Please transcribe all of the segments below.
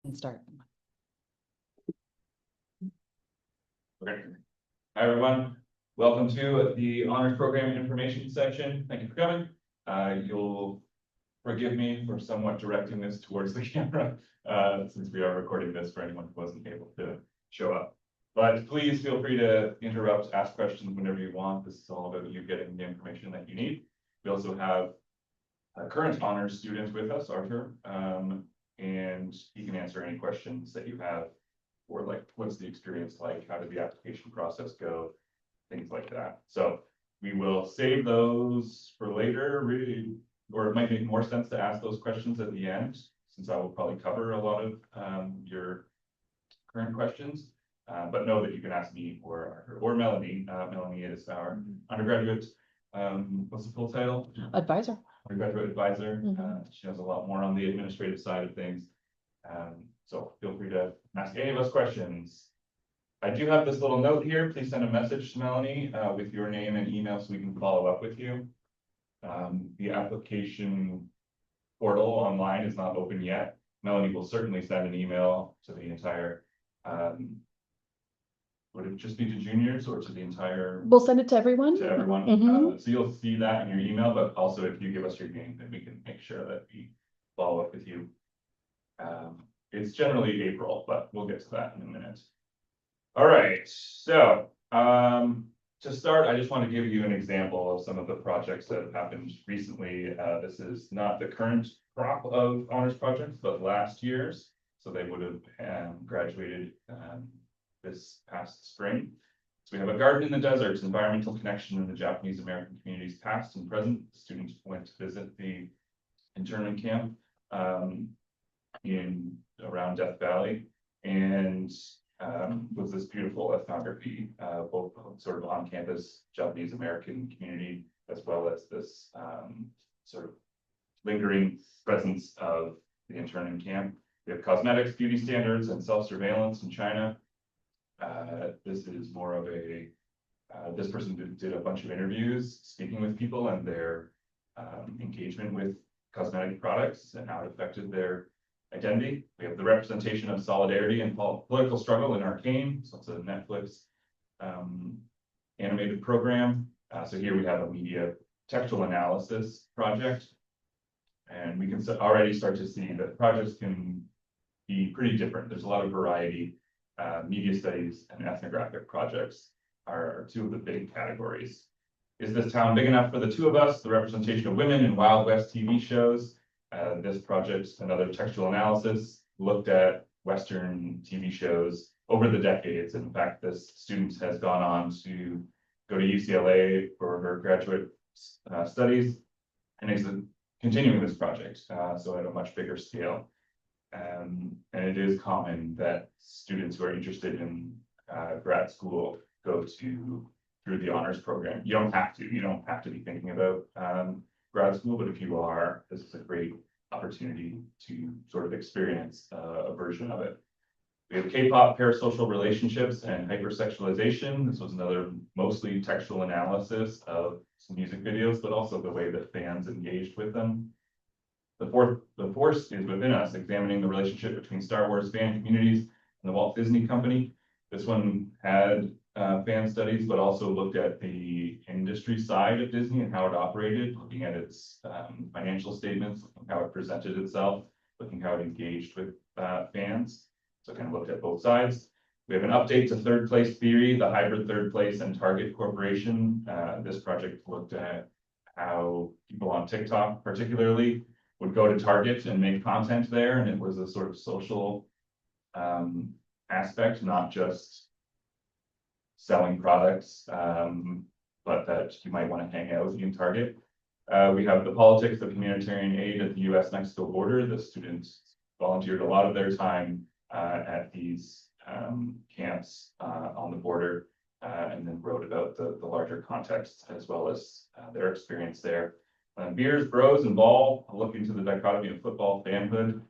And start. Okay. Hi, everyone. Welcome to the honors program information section. Thank you for coming. You'll forgive me for somewhat directing this towards the camera, since we are recording this for anyone who wasn't able to show up. But please feel free to interrupt, ask questions whenever you want. This is all about you getting the information that you need. We also have a current honors student with us, Arthur, and he can answer any questions that you have, or like, what's the experience like? How did the application process go? Things like that. So we will save those for later, really, or it might make more sense to ask those questions at the end, since I will probably cover a lot of your current questions. But know that you can ask me or Melanie. Melanie is our undergraduate. What's the full title? Advisor. Undergraduate advisor. She has a lot more on the administrative side of things. So feel free to ask any of us questions. I do have this little note here. Please send a message to Melanie with your name and email so we can follow up with you. The application portal online is not open yet. Melanie will certainly send an email to the entire, would it just be to juniors or to the entire? We'll send it to everyone. To everyone. So you'll see that in your email, but also if you give us your name, then we can make sure that we follow up with you. It's generally April, but we'll get to that in a minute. All right, so to start, I just want to give you an example of some of the projects that have happened recently. This is not the current crop of honors projects, but last year's. So they would have graduated this past spring. So we have a garden in the desert, environmental connection in the Japanese American communities past and present. Students went to visit the internment camp in around Death Valley, and was this beautiful ethnography, both sort of on campus Japanese American community, as well as this sort of lingering presence of the internment camp. We have cosmetics, beauty standards, and self-surveillance in China. This is more of a, this person did a bunch of interviews, speaking with people and their engagement with cosmetic products and how it affected their identity. We have the representation of solidarity and political struggle in Arcane. So it's a Netflix animated program. So here we have a media textual analysis project. And we can already start to see that projects can be pretty different. There's a lot of variety. Media studies and ethnographic projects are two of the big categories. Is this town big enough for the two of us? The representation of women in Wild West TV shows. This project, another textual analysis, looked at Western TV shows over the decades. In fact, this student has gone on to go to UCLA for her graduate studies and is continuing this project, so at a much bigger scale. And it is common that students who are interested in grad school go through the honors program. You don't have to be thinking about grad school, but if you are, this is a great opportunity to sort of experience a version of it. We have K-pop, parasocial relationships, and hypersexualization. This was another mostly textual analysis of some music videos, but also the way that fans engaged with them. The force is within us, examining the relationship between Star Wars fan communities and the Walt Disney Company. This one had fan studies, but also looked at the industry side of Disney and how it operated, looking at its financial statements, looking how it presented itself, looking how it engaged with fans. So kind of looked at both sides. We have an update to third place theory, the hybrid third place and Target Corporation. This project looked at how people on TikTok particularly would go to Target and make content there, and it was a sort of social aspect, not just selling products, but that you might want to hang out in Target. We have the politics of humanitarian aid at the US-Mexico border. The students volunteered a lot of their time at these camps on the border, and then wrote about the larger context as well as their experience there. Beers, Bros, and Ball, a look into the dichotomy of football fanhood.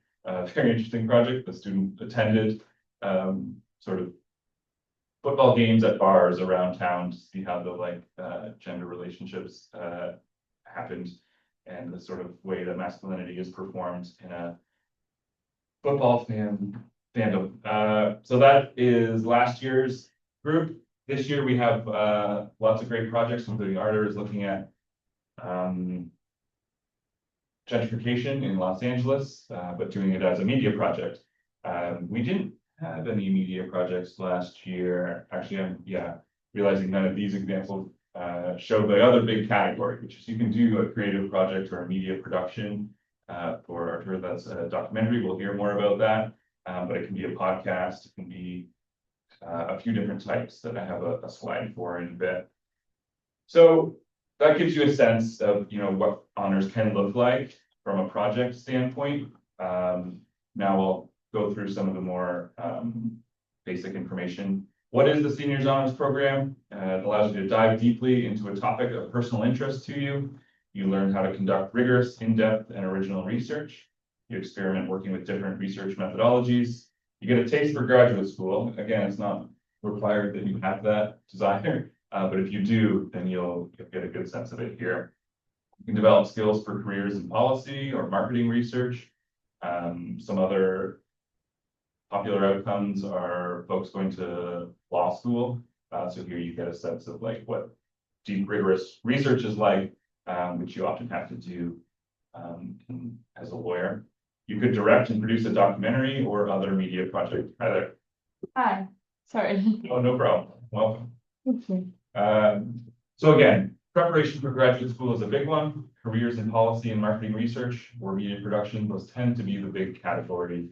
Very interesting project. The student attended sort of football games at bars around town to see how the gender relationships happened and the sort of way that masculinity is performed in a Football fandom. So that is last year's group. This year we have lots of great projects, including Arter is looking at gentrification in Los Angeles, but doing it as a media project. We didn't have any media projects last year. Actually, I'm realizing none of these examples show the other big category, which is you can do a creative project or a media production. For Arter, that's a documentary. We'll hear more about that. But it can be a podcast, it can be a few different types that I have a slide for in a bit. So that gives you a sense of, what honors can look like from a project standpoint. Now I'll go through some of the more basic information. What is the Seniors Honors Program? It allows you to dive deeply into a topic of personal interest to you. You learn how to conduct rigorous, in-depth, and original research. You experiment working with different research methodologies. You get a taste for graduate school. Again, it's not required that you have that desire, but if you do, then you'll get a good sense of it here. You can develop skills for careers in policy or marketing research. Some other popular outcomes are folks going to law school. So here you get a sense of like what deep rigorous research is like, which you often have to do as a lawyer. You could direct and produce a documentary or other media project. Hi there. Hi, sorry. Oh, no problem. Welcome. Okay. So again, preparation for graduate school is a big one. Careers in policy and marketing research or media production, those tend to be the big category,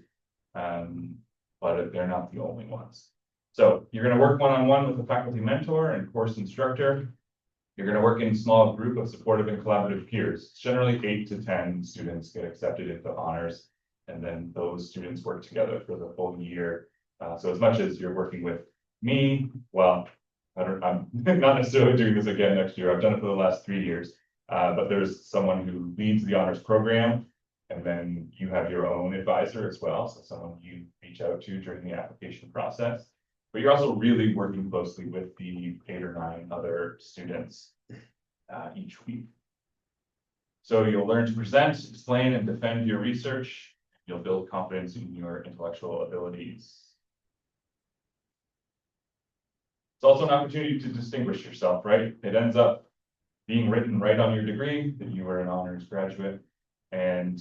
but they're not the only ones. So you're going to work one-on-one with a faculty mentor and course instructor. You're going to work in a small group of supportive and collaborative peers. Generally 8 to 10 students get accepted into honors, and then those students work together for the whole year. So as much as you're working with me, well, I'm not necessarily doing this again next year. I've done it for the last 3 years, but there's someone who leads the honors program, and then you have your own advisor as well. So someone you reach out to during the application process. But you're also really working closely with the 8 or 9 other students each week. So you'll learn to present, explain, and defend your research. You'll build confidence in your intellectual abilities. It's also an opportunity to distinguish yourself, right? It ends up being written right on your degree that you were an honors graduate. And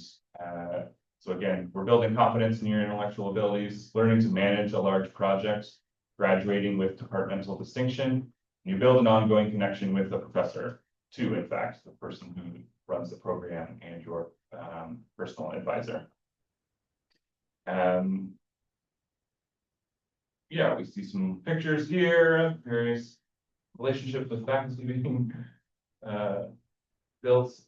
so again, we're building confidence in your intellectual abilities, learning to manage a large project, graduating with departmental distinction. You build an ongoing connection with the professor too, in fact, the person who runs the program and your personal advisor. Yeah, we see some pictures here, various relationships with faculty being built.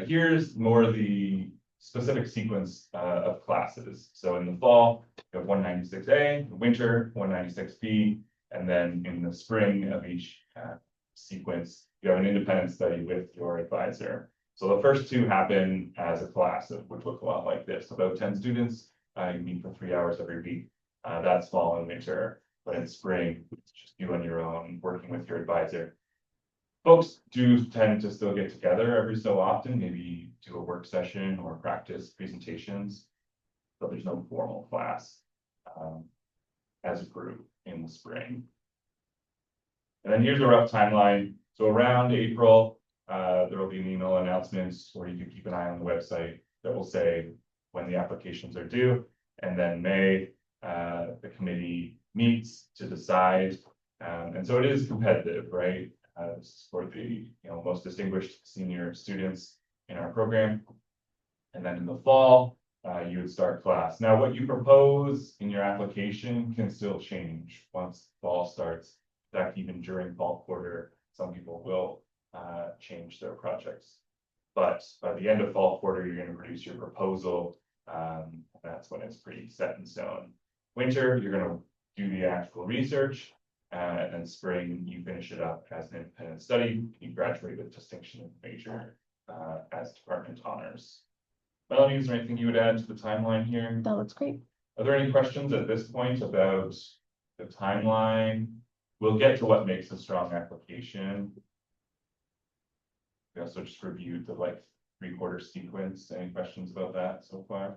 Here's more the specific sequence of classes. So in the fall, you have 196A, winter 196B, and then in the spring of each sequence, you have an independent study with your advisor. So the first 2 happen as a class, which look a lot like this. About 10 students, you meet for 3 hours every week. That's fall and winter, but in spring, it's just you on your own, working with your advisor. Folks do tend to still get together every so often, maybe do a work session or practice presentations, but there's no formal class as a group in the spring. And then here's a rough timeline. So around April, there will be an email announcement, or you can keep an eye on the website that will say when the applications are due. And then May, the committee meets to decide. And so it is competitive, right? This is for the most distinguished senior students in our program. And then in the fall, you would start class. Now, what you propose in your application can still change once fall starts. In fact, even during fall quarter, some people will change their projects. But by the end of fall quarter, you're going to produce your proposal. That's when it's pretty set in stone. Winter, you're going to do the actual research. And then spring, you finish it up as an independent study. You graduate with distinction in major as department honors. Melanie, is there anything you would add to the timeline here? That looks great. Are there any questions at this point about the timeline? We'll get to what makes a strong application. We also just reviewed the 3/4 sequence. Any questions about that so far?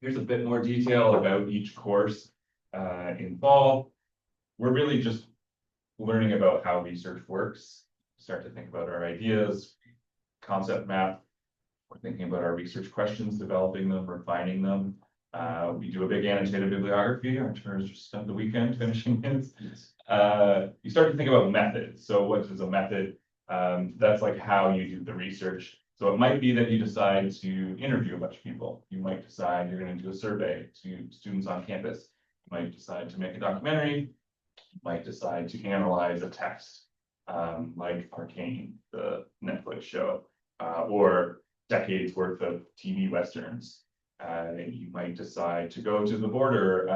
Here's a bit more detail about each course in fall. We're really just learning about how research works, start to think about our ideas, concept map. We're thinking about our research questions, developing them, refining them. We do a big annotated bibliography. Our tours just spent the weekend finishing it. You start to think about methods. So what is a method? That's like how you do the research. So it might be that you decide to interview a bunch of people. You might decide you're going to do a survey to students on campus. You might decide to make a documentary. You might decide to analyze a text, like Arcane, the Netflix show, or decades worth of TV Westerns. You might decide to go to the border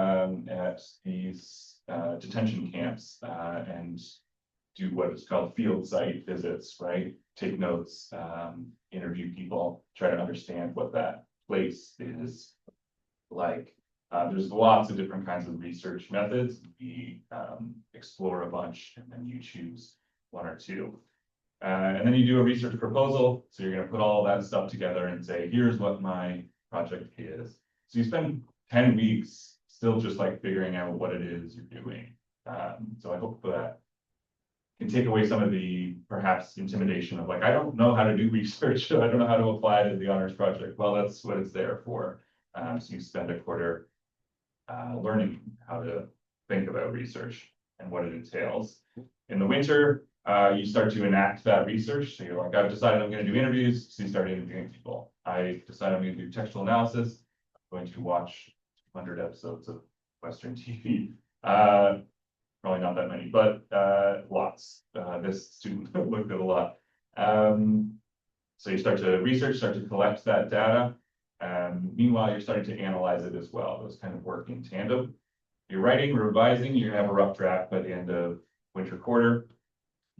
at these detention camps and do what is called field site visits, right? Take notes, interview people, try to understand what that place is like. There's lots of different kinds of research methods. We explore a bunch and then you choose one or two. And then you do a research proposal. So you're going to put all that stuff together and say, here's what my project is. So you spend 10 weeks still just like figuring out what it is you're doing. So I hope that can take away some of the perhaps intimidation of like, I don't know how to do research. I don't know how to apply to the honors project. Well, that's what it's there for. So you spend a quarter learning how to think about research and what it entails. In the winter, you start to enact that research. So you're like, I've decided I'm going to do interviews. So you start interviewing people. I decided I'm going to do textual analysis. I'm going to watch 200 episodes of Western TV. Probably not that many, but lots. This student looked at a lot. So you start to research, start to collect that data. Meanwhile, you're starting to analyze it as well. Those kind of work in tandem. You're writing, revising, you're gonna have a rough draft by the end of winter quarter.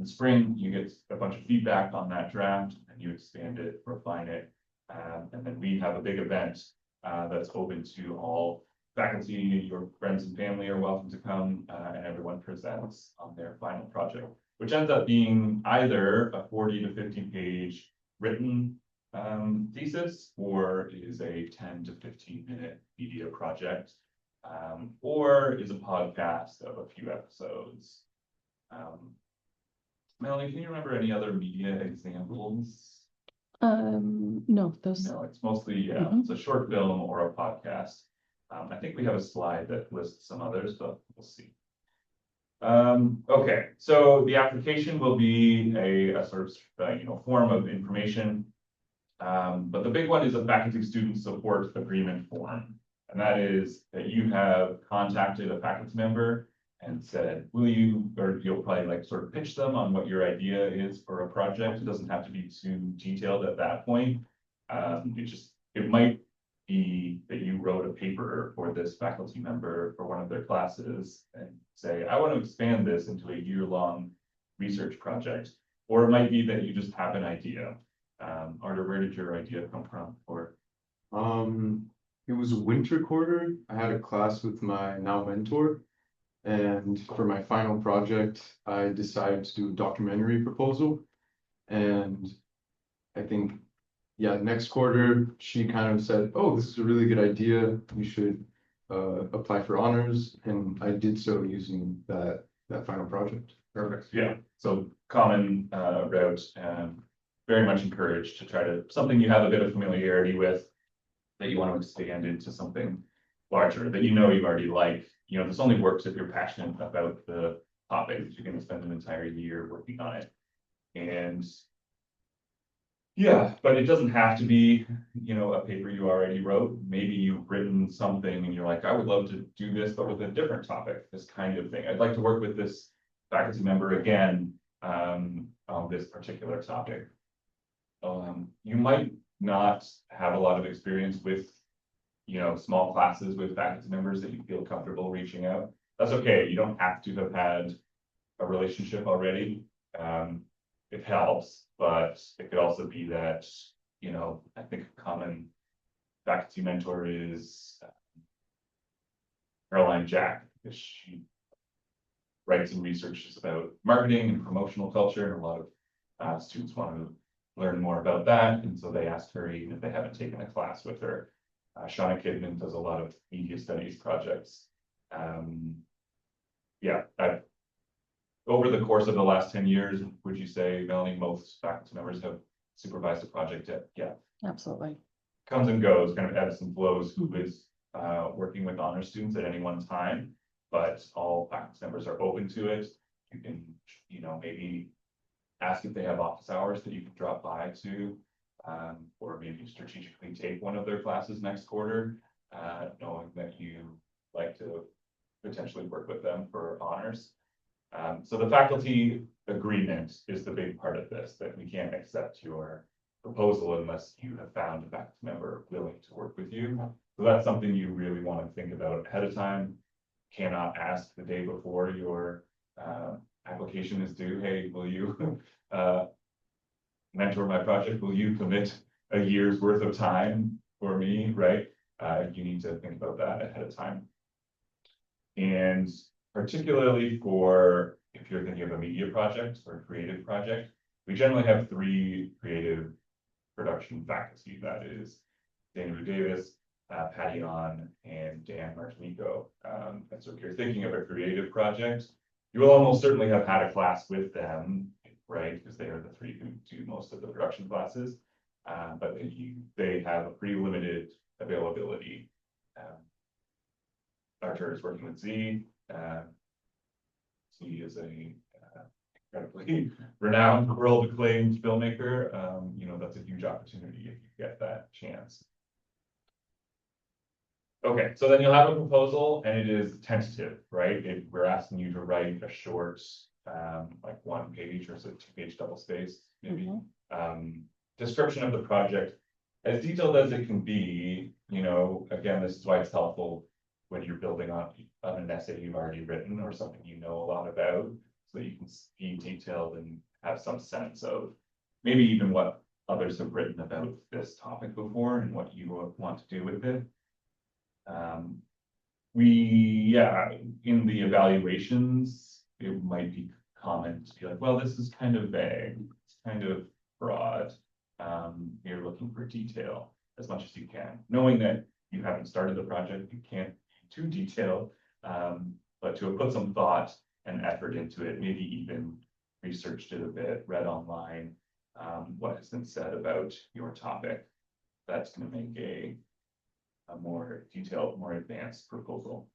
In spring, you get a bunch of feedback on that draft and you expand it, refine it. And then we have a big event that's open to all faculty, your friends and family are welcome to come, and everyone presents on their final project, which ends up being either a 40 to 50 page written thesis, or is a 10 to 15 minute media project, or is a podcast of a few episodes. Melanie, can you remember any other media examples? No, those. No, it's mostly, it's a short film or a podcast. I think we have a slide that lists some others, but we'll see. Okay, so the application will be a sort of form of information. But the big one is a faculty student support agreement form. And that is that you have contacted a faculty member and said, will you, or you'll probably like sort of pitch them on what your idea is for a project. It doesn't have to be too detailed at that point. It might be that you wrote a paper for this faculty member for one of their classes and say, I want to expand this into a year-long research project. Or it might be that you just have an idea. Arthur, where did your idea come from? Or it was winter quarter. I had a class with my now mentor, and for my final project, I decided to do a documentary proposal. And I think, yeah, next quarter, she kind of said, oh, this is a really good idea. You should apply for honors. And I did so using that final project. Perfect. Yeah. So common route, very much encouraged to try to something you have a bit of familiarity with that you want to expand into something larger that you already like. This only works if you're passionate about the topic. You're going to spend an entire year working on it. And yeah, but it doesn't have to be, a paper you already wrote. Maybe you've written something and you're like, I would love to do this, but with a different topic, this kind of thing. I'd like to work with this faculty member again on this particular topic. You might not have a lot of experience with, small classes with faculty members that you feel comfortable reaching out. That's okay. You don't have to have had a relationship already. It helps, but it could also be that, I think a common faculty mentor is Caroline Jack, because she writes and researches about marketing and promotional culture, and a lot of students want to learn more about that, and so they ask her even if they haven't taken a class with her. Shauna Kidman does a lot of media studies projects. Yeah, over the course of the last 10 years, would you say, Melanie, most faculty members have supervised a project yet? Yeah, Absolutely. comes and goes, kind of ebbs and flows, who is working with honor students at any one time, but all faculty members are open to it. You can, maybe ask if they have office hours that you can drop by to, or maybe strategically take one of their classes next quarter, knowing that you like to potentially work with them for honors. So the faculty agreement is the big part of this, that we can't accept your proposal unless you have found a faculty member willing to work with you. So that's something you really want to think about ahead of time. Cannot ask the day before your application is due, hey, will you mentor my project? Will you commit a year's worth of time for me, right? You need to think about that ahead of time. And particularly for if you're thinking of a media project or a creative project, we generally have 3 creative production faculty. That is Dana Davis, Patty On, and Dan Martinico. And so if you're thinking of a creative project, you will almost certainly have had a class with them, right? Because they are the 3 who do most of the production classes. But they have a pretty limited availability. Archer is working with Z. He is a incredibly renowned, world acclaimed filmmaker. That's a huge opportunity if you get that chance. Okay, so then you'll have a proposal and it is tentative, right? If we're asking you to write a short, like 1 page or so 2-page double space, maybe, description of the project, as detailed as it can be, again, this is why it's helpful when you're building on an essay you've already written or something you know a lot about, so that you can be detailed and have some sense of maybe even what others have written about this topic before and what you want to do with it. In the evaluations, it might be common to be like, well, this is kind of vague, it's kind of broad. You're looking for detail as much as you can, knowing that you haven't started the project, you can't be too detailed, but to have put some thought and effort into it, maybe even researched it a bit, read online, what has been said about your topic. That's going to make a more detailed, more advanced proposal.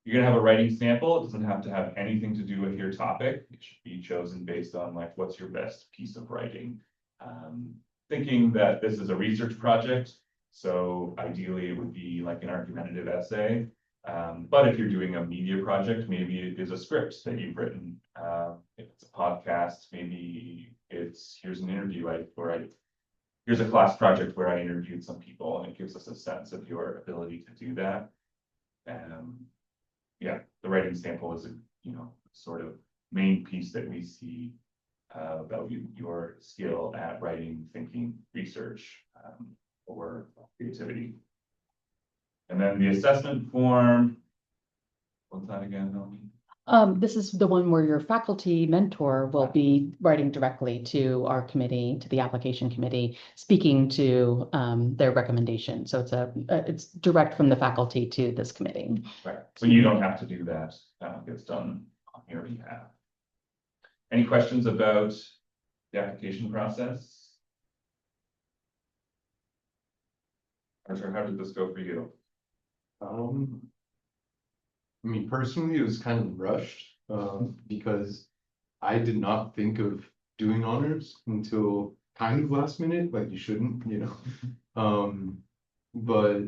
You're going to have a writing sample. It doesn't have to have anything to do with your topic. It should be chosen based on like, what's your best piece of writing? Thinking that this is a research project, so ideally it would be like an argumentative essay. But if you're doing a media project, maybe it is a script that you've written. If it's a podcast, maybe it's here's an interview here's a class project where I interviewed some people, and it gives us a sense of your ability to do that. The writing sample is a sort of main piece that we see about your skill at writing, thinking, research, or creativity. And then the assessment form. What's that again, Melanie? This is the one where your faculty mentor will be writing directly to our committee, to the application committee, speaking to their recommendation. So it's direct from the faculty to this committee. Right. So you don't have to do that. That gets done on your behalf. Any questions about the application process? Arthur, how did this go for you? I mean, personally, it was kind of rushed, because I did not think of doing honors until kind of last minute, like you shouldn't, but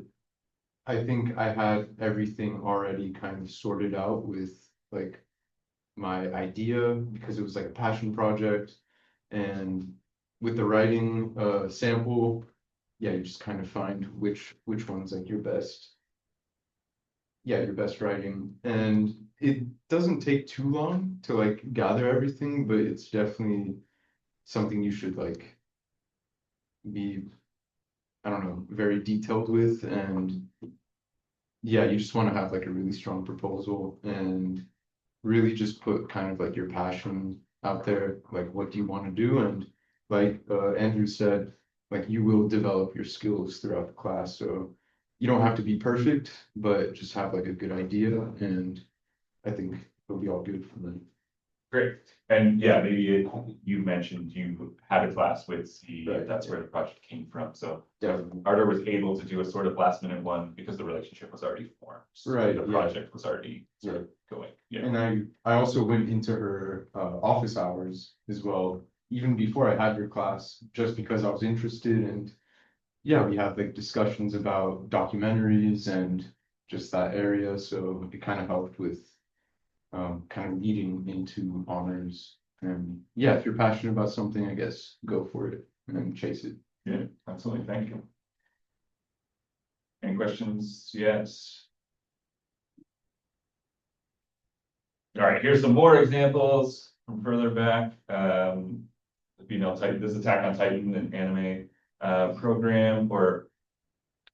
I think I had everything already kind of sorted out with like my idea, because it was like a passion project, and with the writing sample, you just kind of find which one's like your best writing, and it doesn't take too long to like gather everything, but it's definitely something you should like be, I don't know, very detailed with. And you just want to have like a really strong proposal and really just put kind of like your passion out there, like what do you want to do. And like Andrew said, like you will develop your skills throughout the class, so you don't have to be perfect, but just have like a good idea, and I think it'll be all good for them. Great, and yeah, maybe you mentioned you had a class with C, Right, that's yeah. where the project came from, so. Definitely. Arthur was able to do a sort of last minute one because the relationship was already formed. So Right, the yeah. project was already sort of going, yeah. And I also went into her office hours as well, even before I had her class, just because I was interested, and yeah, we had like discussions about documentaries and just that area, so it kind of helped with kind of leading into honors. And yeah, if you're passionate about something, I guess go for it and chase it. Yeah, absolutely, thank you. Any questions yet? All right, here's some more examples from further back. The female Titan, this is Attack on Titan, an anime program, or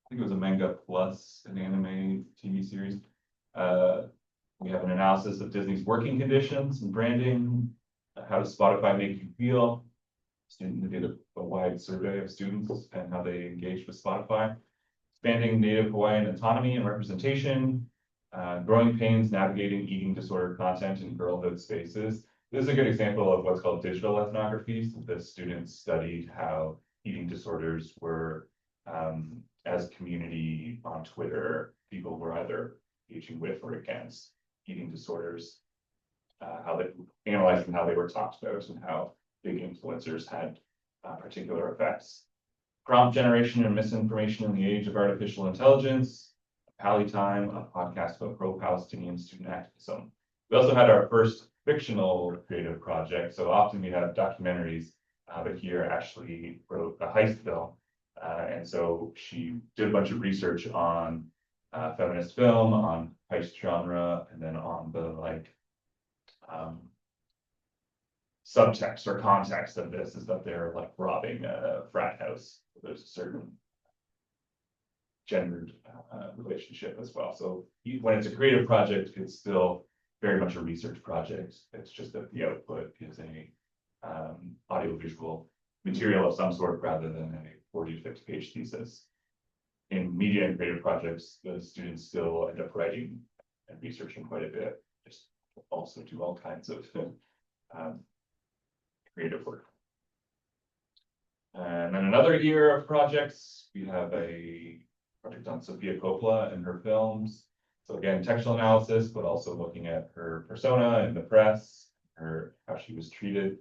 I think it was a manga plus an anime TV series. We have an analysis of Disney's working conditions and branding. How does Spotify make you feel? They did a wide survey of students and how they engaged with Spotify. Expanding Native Hawaiian autonomy and representation. Growing pains navigating eating disorder content in girlhood spaces. This is a good example of what's called digital ethnography. So the students studied how eating disorders were, as a community on Twitter, people were either engaging with or against eating disorders. How they analyzing how they were talked about and how big influencers had particular effects. Prompt generation and misinformation in the age of artificial intelligence. Pally Time, a podcast about pro-Palestinian student activism. We also had our first fictional creative project. So often we have documentaries, but here Ashley wrote a heist film. And so she did a bunch of research on feminist film, on heist genre, and then on the like subtext or context of this is that they're like robbing a frat house. There's a certain gendered relationship as well. So when it's a creative project, it's still very much a research project. It's just that the output is a audiovisual material of some sort rather than a 40 to 50 page thesis. In media and creative projects, the students still end up writing and researching quite a bit. Just also do all kinds of creative work. And then another year of projects, we have a project on Sofia Coppola and her films. So again, textual analysis, but also looking at her persona in the press, how she was treated,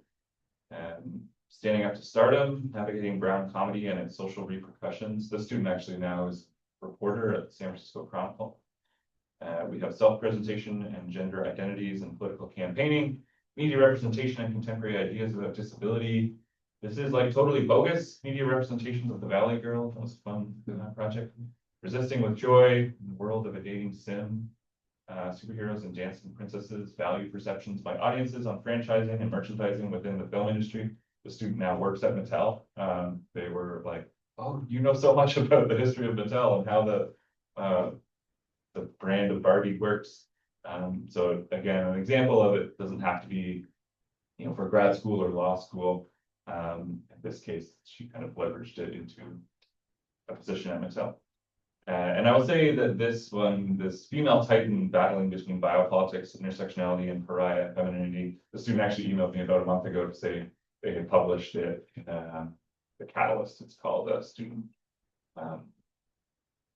and standing up to stardom, navigating brown comedy and its social repercussions. This student actually now is a reporter at the San Francisco Chronicle. We have self-presentation and gender identities and political campaigning, media representation and contemporary ideas about disability. This is like totally bogus media representations of the Valley Girl. That was a fun project. Resisting with joy in the world of a dating sim. Superheroes and dancing princesses, value perceptions by audiences on franchising and merchandising within the film industry. The student now works at Mattel. They were like, oh, you know so much about the history of Mattel and how the brand of Barbie works. So again, an example of it doesn't have to be, you know, for grad school or law school. In this case, she kind of leveraged it into a position at Mattel. And I would say that this female titan battling between biopolitics, intersectionality, and pariah femininity, the student actually emailed me about a month ago to say they had published it in the Catalyst. It's called a student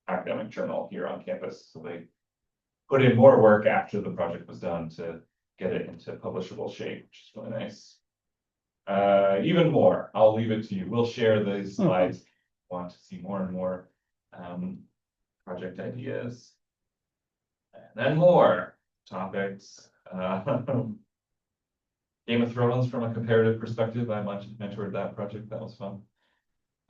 academic journal here on campus. So they put in more work after the project was done to get it into publishable shape, which is really nice. Even more, I'll leave it to you. We'll share these slides if you want to see more and more project ideas. And then more topics. Game of Thrones from a comparative perspective. I mentored that project. That was fun.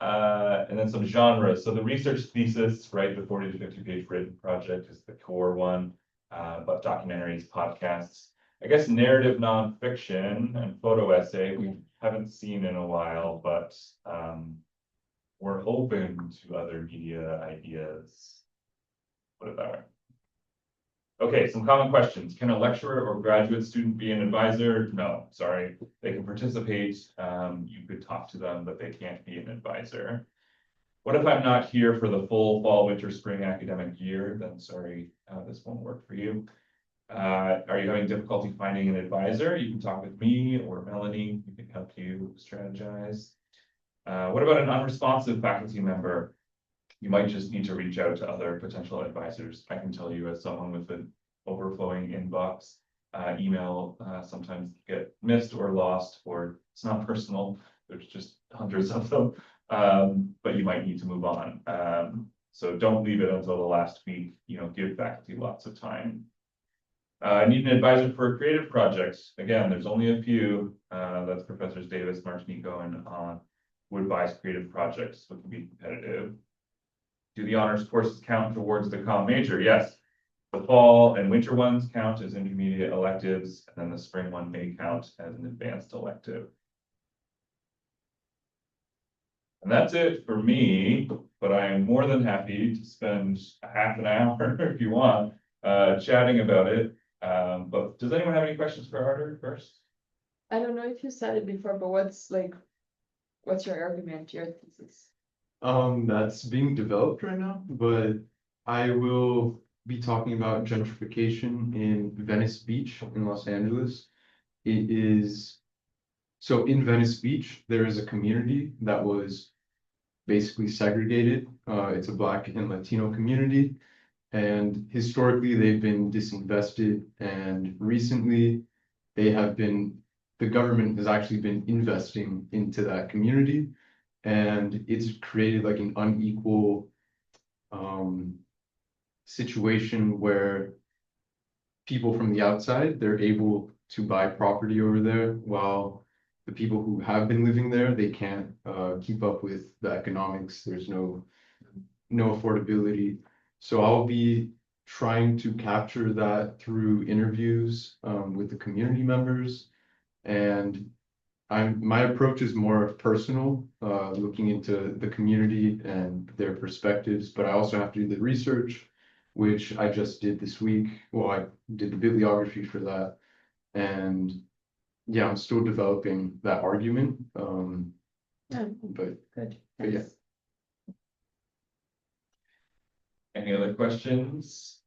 And then some genres. So the research thesis, right, the 40 to 50 page written project is the core one, but documentaries, podcasts, I guess narrative nonfiction and photo essay, we haven't seen in a while, but we're open to other media ideas. Put it that way. Okay, some common questions. Can a lecturer or graduate student be an advisor? No, sorry. They can participate. You could talk to them, but they can't be an advisor. What if I'm not here for the full fall, winter, spring academic year? Then sorry, this won't work for you. Are you having difficulty finding an advisor? You can talk with me or Melanie. We can help you strategize. What about an unresponsive faculty member? You might just need to reach out to other potential advisors. I can tell you as someone with an overflowing inbox, email sometimes get missed or lost, or it's not personal. There's just hundreds of them, but you might need to move on. So don't leave it until the last week, give faculty lots of time. I need an advisor for a creative project. Again, there's only a few, that's Professors Davis, Martinico, and Woodbye's creative projects, so it can be competitive. Do the honors courses count towards the COMM major? Yes. The fall and winter ones count as intermediate electives, and then the spring one may count as an advanced elective. And that's it for me, but I am more than happy to spend a half an hour if you want, chatting about it. But does anyone have any questions for Arthur first? I don't know if you said it before, but what's your argument, your thesis? That's being developed right now, but I will be talking about gentrification in Venice Beach in Los Angeles. It is, so in Venice Beach, there is a community that was basically segregated. It's a Black and Latino community. And historically, they've been disinvested, and recently the government has actually been investing into that community, and it's created like an unequal situation where people from the outside, they're able to buy property over there, while the people who have been living there, they can't keep up with the economics. There's no affordability. So I'll be trying to capture that through interviews with the community members. And my approach is more personal, looking into the community and their perspectives, but I also have to do the research, which I just did this week. Well, I did the bibliography for that. And yeah, I'm still developing that argument. But Good. yeah. Any other questions?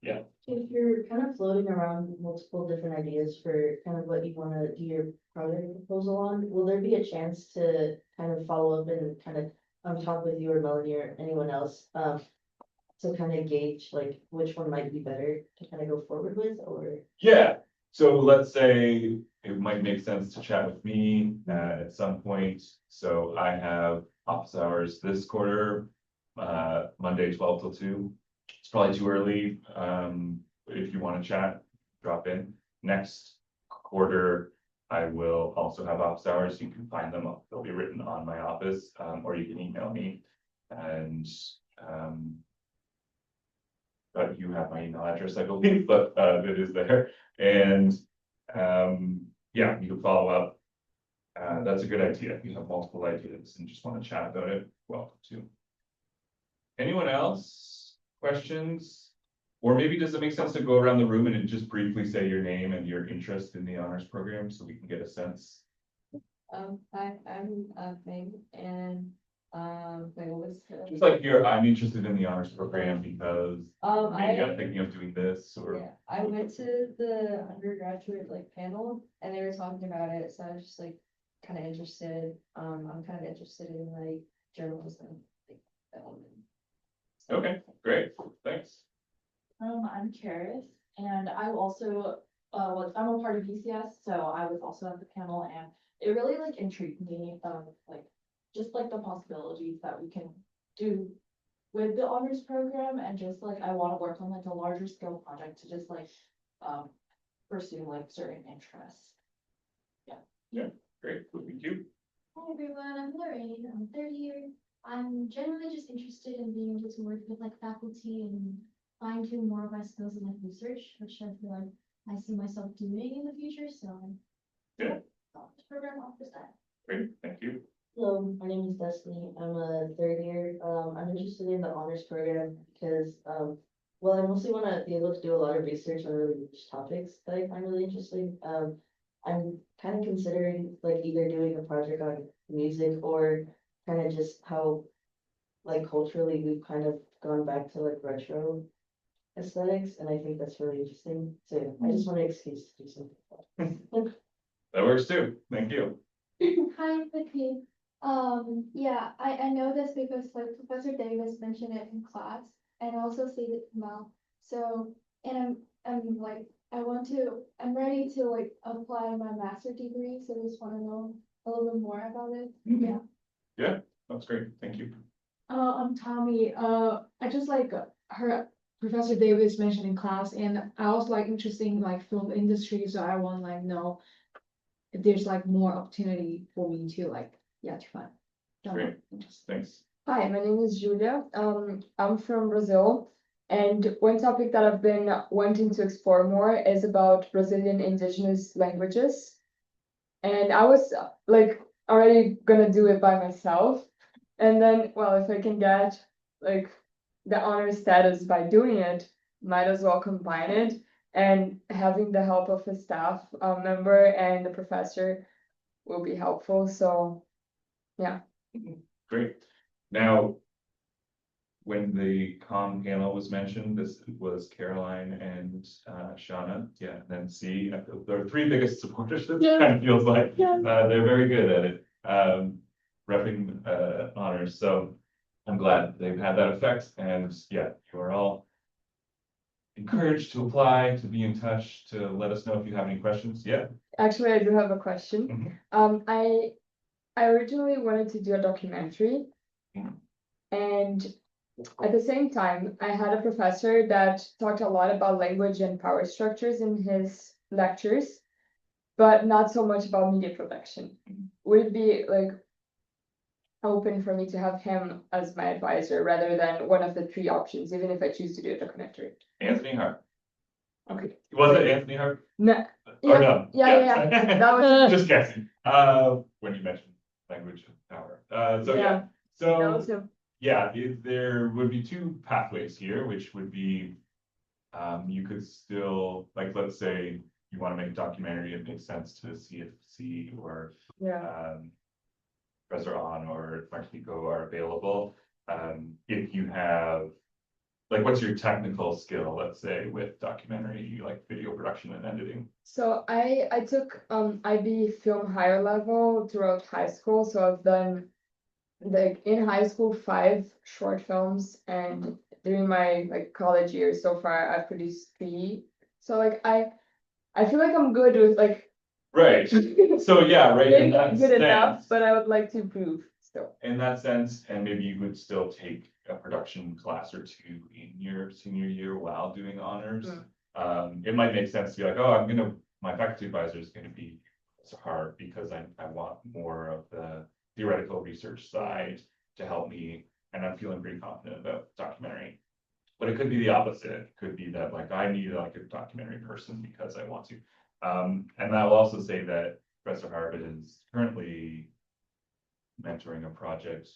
If you're kind of floating around multiple different ideas for kind of what you want to do your project proposal on, will there be a chance to kind of follow up and kind of talk with you or Melanie or anyone else to kind of gauge like which one might be better to kind of go forward with, or? Yeah, so let's say it might make sense to chat with me at some point. So I have office hours this quarter, Monday 12 till 2. It's probably too early. If you want to chat, drop in. Next quarter, I will also have office hours. You can find them. They'll be written on my office, or you can email me. And you have my email address, I believe, but it is there. And yeah, you can follow up. That's a good idea. If you have multiple ideas and just want to chat about it, welcome to. Anyone else? Questions? Or maybe does it make sense to go around the room and just briefly say your name and your interest in the honors program so we can get a sense? Hi, I'm Meg, and wait, what was Just like I'm interested in the honors program because maybe I'm I thinking of doing this or. yeah, I went to the undergraduate panel and they were talking about it, so I was just kind of interested. I'm kind of interested in journalism, film. Okay, great, thanks. I'm curious, and I also, I'm a part of BCS, so I was also at the panel, and it really intrigued me, just the possibilities that we can do with the honors program, and just I want to work on a larger scale project to just pursue certain interests. Great, thank you. Hi everyone, I'm Lorraine, I'm third year. I'm generally just interested in being able to work with faculty and fine tune more of my skills in research, which I feel like I see myself doing in the future, so. Yeah. The program offers that. Great, thank you. Hello, my name is Destiny. I'm a third year. I'm interested in the honors program because, well, I mostly want to be able to do a lot of research on really niche topics that I find really interesting. I'm kind of considering either doing a project on music or kind of just how like culturally, we've kind of gone back to like retro aesthetics, and I think that's really interesting. So yeah, I just want an excuse to do something. That works too. Thank you. Hi, Vicky. Yeah, I know this because like Professor Davis mentioned it in class and also stated it now. So, and I'm like, I'm ready to like apply my master degree, so just wanna know a little bit more about it. Yeah. Yeah, that's great. Thank you. I'm Tommy. I just like heard Professor Davis mention in class, and I also like interested in like film industry, so I want like know if there's like more opportunity for me to like, yeah, to find. Great. Thanks. Hi, my name is Julia. I'm from Brazil, and one topic that I've been wanting to explore more is about Brazilian indigenous languages. And I was like already gonna do it by myself. And then, well, if I can get like the honor status by doing it, might as well combine it. And having the help of a staff member and the professor will be helpful. So, yeah. Great. Now, when the COMM panel was mentioned, this was Caroline and Shauna. Yeah, and then C. They're three biggest supporters. It Yeah. kind of feels like Yeah. they're very good at it, repping honors. So I'm glad they've had that effect. And yeah, you are all encouraged to apply, to be in touch, to let us know if you have any questions. Yeah. Actually, I do have a question. Mhm. I originally wanted to do a documentary, Mhm. and at the same time, I had a professor that talked a lot about language and power structures in his lectures, but not so much about media production. Would it be like open for me to have him as my advisor rather than one of the three options, even if I choose to do a documentary? Anthony Hart. Okay. Was it Anthony Hart? No, Or yeah, no? yeah. That was Just guessing. When you mentioned language of power. So yeah, that so was him. yeah, there would be two pathways here, which would be, you could still, like, let's say you want to make a documentary, it makes sense to see if C or Yeah. Professor On or Martico are available. If you have, like, what's your technical skill, let's say, with documentary, like video production and editing? So I took IB film higher level throughout high school. So I've done like in high school 5 short films, and during my like college years so far I've produced 3. So like I feel like I'm good with like Right, so yeah, right, in that good enough, sense, but I would like to improve still. in that sense, and maybe you would still take a production class or two in your senior year while doing honors. It might make sense to be like, oh, my faculty advisor is gonna be hard because I want more of the theoretical research side to help me, and I'm feeling pretty confident about documentary. But it could be the opposite. It could be that like I need like a documentary person because I want to. And I will also say that Professor Harvard is currently mentoring a project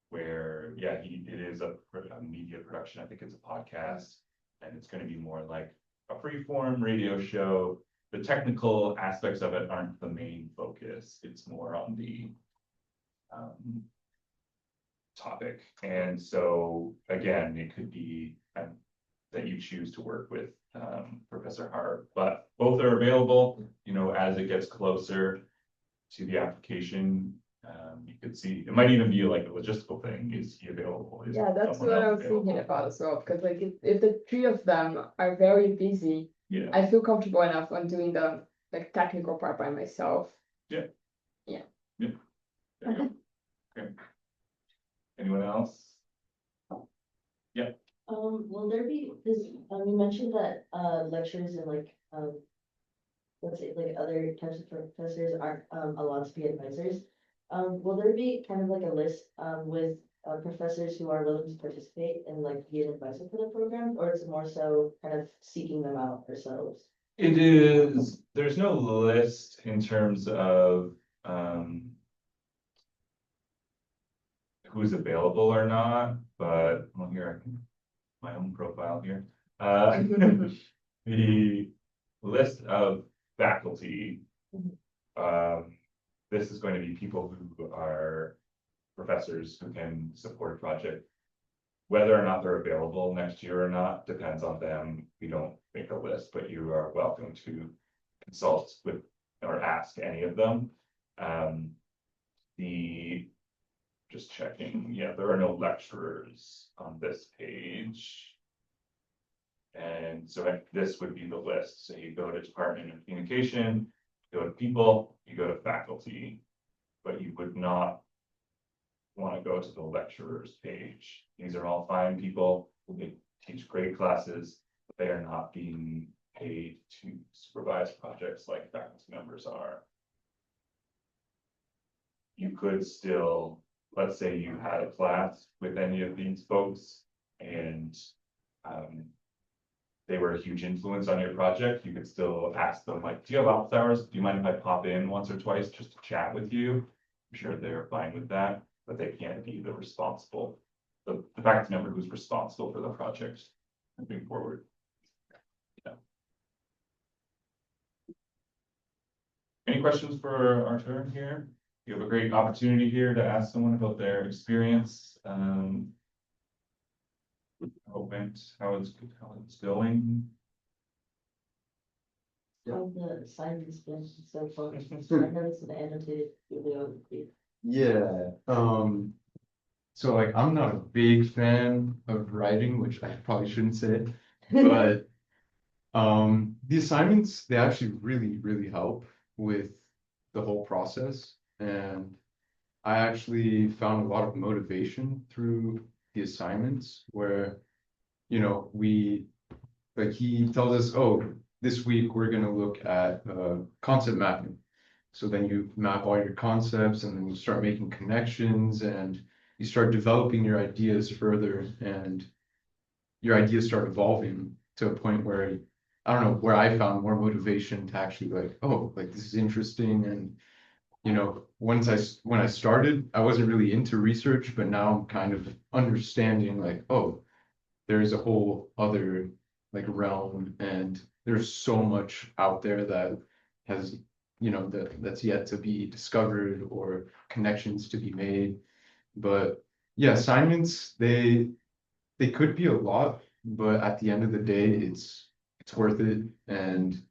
where, yeah, it is a media production. I think it's a podcast, and it's going to be more like a free form radio show. The technical aspects of it aren't the main focus. It's more on the topic. And so again, it could be that you choose to work with Professor Hart, but both are available, as it gets closer to the application. You could see, it might even be like a logistical thing, is he available? Is Yeah, that's someone what I else was thinking available? about as well, because like if the 3 of them are very busy, Yeah, I feel comfortable enough on doing the like technical part by myself. there you go. Okay. Anyone else? Will there be, this, you mentioned that, lectures and like, let's say like other types of professors aren't, allowed to be advisors. Will there be kind of like a list, with, professors who are willing to participate and like be an advisor for the program, or is it more so kind of seeking them out ourselves? It is, there's no list in terms of, who's available or not, but well, here I can, my own profile here. The list of faculty. This is going to be people who are professors who can support a project Whether or not they're available next year or not depends on them. We don't make a list, but you are welcome to consult with or ask any of them. The, just checking, yeah, there are no lecturers on this page. And so this would be the list. So you go to Department of Communication, go to people, you go to faculty, but you would not want to go to the lecturers page. These are all fine people who teach great classes, but they are not being paid to supervise projects like faculty members are. You could still, let's say you had a class with any of these folks and they were a huge influence on your project, you could still ask them like, do you have office hours? Do you mind if I pop in once or twice just to chat with you? I'm sure they're fine with that, but they can't be the faculty member who's responsible for the project moving forward. Yeah. Any questions for our turn here? You have a great opportunity here to ask someone about their experience. How it's going. How the assignments been so far? I noticed the annotated bibliography. Yeah, so like I'm not a big fan of writing, which I probably shouldn't say, but the assignments, they actually really help with the whole process. And I actually found a lot of motivation through the assignments where, you know, like he tells us, oh, this week we're gonna look at concept mapping. So then you map all your concepts and then you start making connections and you start developing your ideas further and your ideas start evolving to a point where, I don't know, where I found more motivation to actually like, oh, like this is interesting. And, you know, when I started, I wasn't really into research, but now I'm kind of understanding like, oh, there's a whole other like realm and there's so much out there that has, you know, that's yet to be discovered or connections to be made. But yeah, assignments, they could be a lot, but at the end of the day, it's worth it and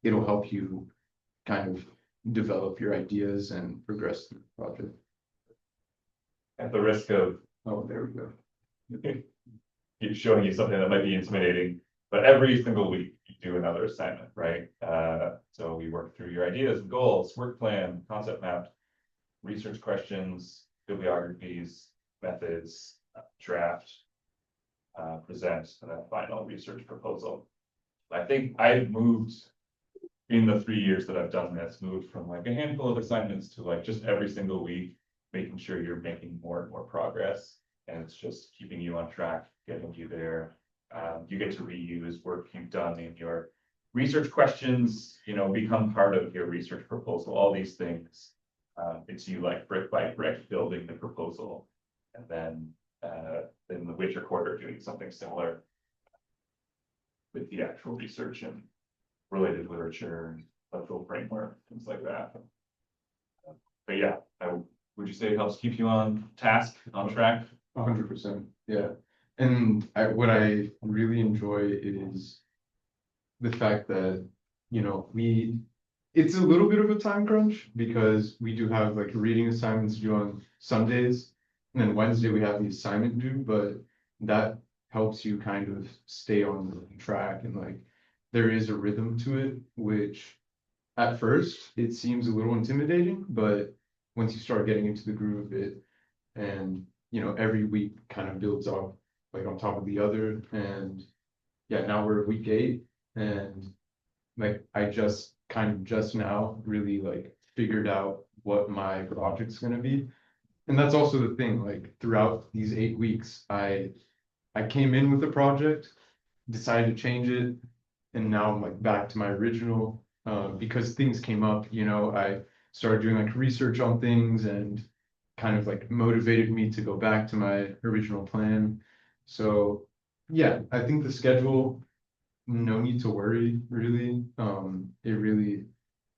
it'll help you kind of develop your ideas and progress through the project. At the risk of Oh, there we go. keep showing you something that might be intimidating, but every single week you do another assignment, right? So we work through your ideas, goals, work plan, concept map, research questions, bibliographies, methods, draft, present, and then final research proposal. I think I've moved in the 3 years that I've done this, moved from like a handful of assignments to like just every single week, making sure you're making more and more progress. And it's just keeping you on track, getting you there. You get to reuse work you've done in your research questions, you know, become part of your research proposal, all these things. It's you like brick by brick building the proposal. And then in the winter quarter doing something similar with the actual research and related literature and cultural framework, things like that. But yeah, would you say it helps keep you on task, on track? 100%, yeah. And what I really enjoy is the fact that, you know, it's a little bit of a time crunch because we do have like reading assignments due on Sundays, and then Wednesday we have the assignment due, but that helps you kind of stay on track and like there is a rhythm to it, which at first it seems a little intimidating, but once you start getting into the groove of it and you know, every week kind of builds up like on top of the other. And yeah, now we're at week 8 and like I just now really like figured out what my project's gonna be. And that's also the thing, like throughout these 8 weeks, I came in with a project, decided to change it, and now I'm like back to my original because things came up, you know, I started doing like research on things and kind of like motivated me to go back to my original plan. So yeah, I think the schedule, no need to worry really.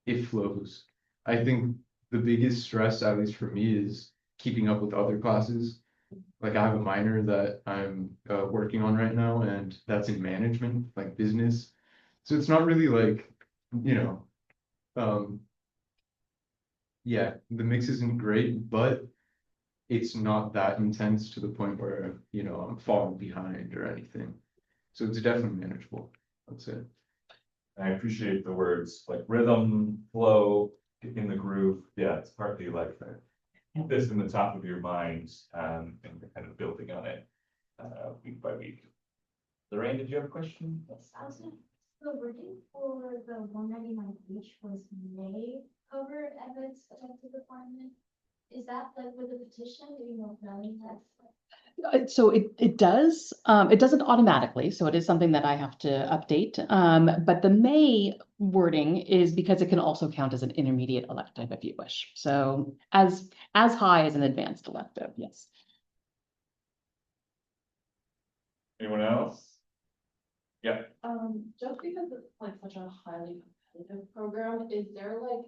It flows. I think the biggest stress, at least for me, is keeping up with other classes. like I have a minor that I'm working on right now, and that's in management, like business. So it's not really like, you know, um, yeah, the mix isn't great, but it's not that intense to the point where, you know, I'm falling behind or anything. So it's definitely manageable, I'd say. I appreciate the words like rhythm, flow, in the groove. Yeah, it's partly like that. Keep this in the top of your mind, and kind of building on it, week by week. Lorraine, did you have a question? Yes, I was gonna, the wording for the 199 each was may cover evidence protected requirement. Is that like with the petition, do you know if that has? So it does, it doesn't automatically, so it is something that I have to update. But the may wording is because it can also count as an intermediate elective if you wish. So as high as an advanced elective, yes. Anyone else? Yeah, Just because it's like such a highly competitive program, is there like,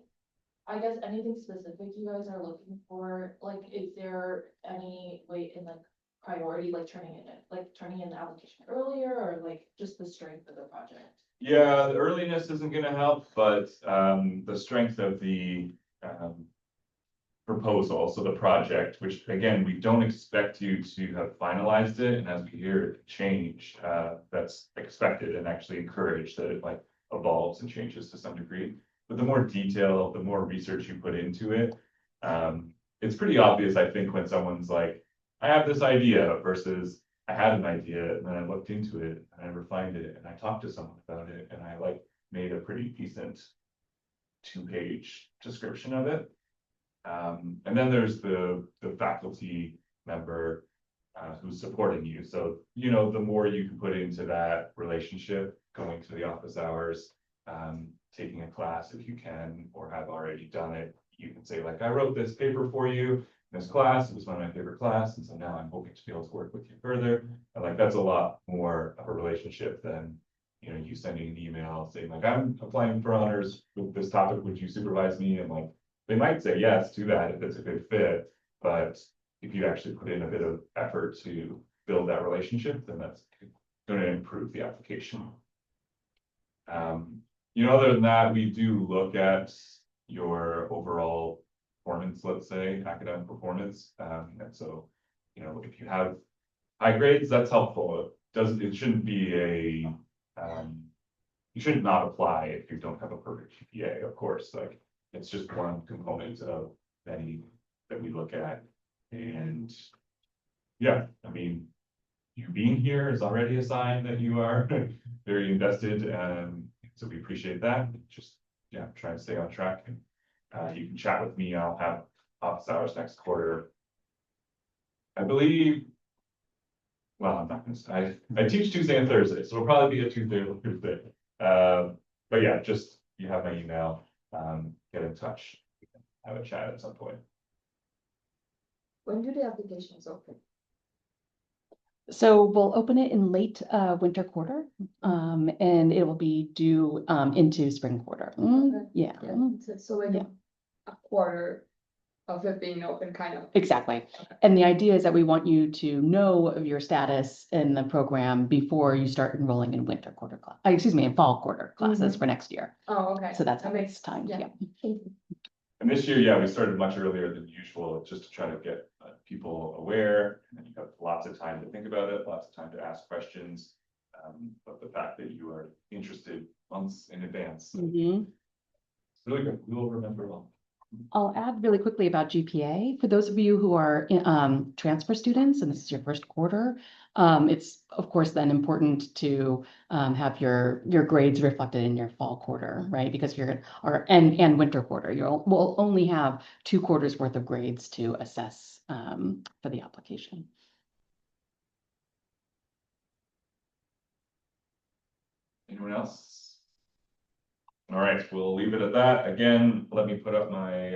I guess anything specific you guys are looking for? Like, is there any way in like priority, like turning in the application earlier, or like just the strength of the project? yeah, the earliness isn't gonna help, but the strength of the proposal, so the project, which again, we don't expect you to have finalized it, and as we hear it change, that's expected and actually encouraged that it like evolves and changes to some degree. But the more detail, the more research you put into it, it's pretty obvious, I think, when someone's like, I have this idea versus I had an idea and then I looked into it and I refined it and I talked to someone about it and I like made a pretty decent 2-page description of it. And then there's the faculty member who's supporting you. So, you know, the more you can put into that relationship, going to the office hours, taking a class if you can, or have already done it, you can say like, I wrote this paper for you, in this class, it was one of my favorite class, and so now I'm hoping to be able to work with you further. And like, that's a lot more of a relationship than, you know, you sending an email saying like, I'm applying for honors with this topic, would you supervise me? And like, they might say yes to that if it's a good fit, but if you actually put in a bit of effort to build that relationship, then that's going to improve the application. You know, other than that, we do look at your overall performance, let's say, academic performance. And so, you know, if you have high grades, that's helpful. It shouldn't be a, you should not apply if you don't have a perfect GPA, of course, like it's just one component of many that we look at. And yeah, I mean, you being here is already a sign that you are very invested. So we appreciate that. Just, yeah, try to stay on track. You can chat with me. I'll have office hours next quarter. I believe, well, I'm not gonna say, I teach Tuesday and Thursday, so it'll probably be a Tuesday or Thursday. But yeah, just, you have my email, get in touch, have a chat at some point. When do the applications open? So we'll open it in late winter quarter, and it will be due into spring quarter. Okay. Yeah. Yeah, so like Yeah. a quarter of it being open, kind of. Exactly. And the idea is that we want you to know of your status in the program before you start enrolling in winter quarter class, excuse me, in fall quarter classes for next year. Oh, okay. So that's how That makes it's timed, yeah. yeah. And this year, yeah, we started much earlier than usual, just to try to get people aware, and you have lots of time to think about it, lots of time to ask questions. But the fact that you are interested months in advance, Mhm. it's really good, we will remember well. I'll add really quickly about GPA. For those of you who are transfer students, and this is your first quarter, it's of course then important to have your grades reflected in your fall quarter, right? Because and winter quarter, we'll only have 2 quarters worth of grades to assess for the application. Anyone else? All right, we'll leave it at that. Again, let me put up my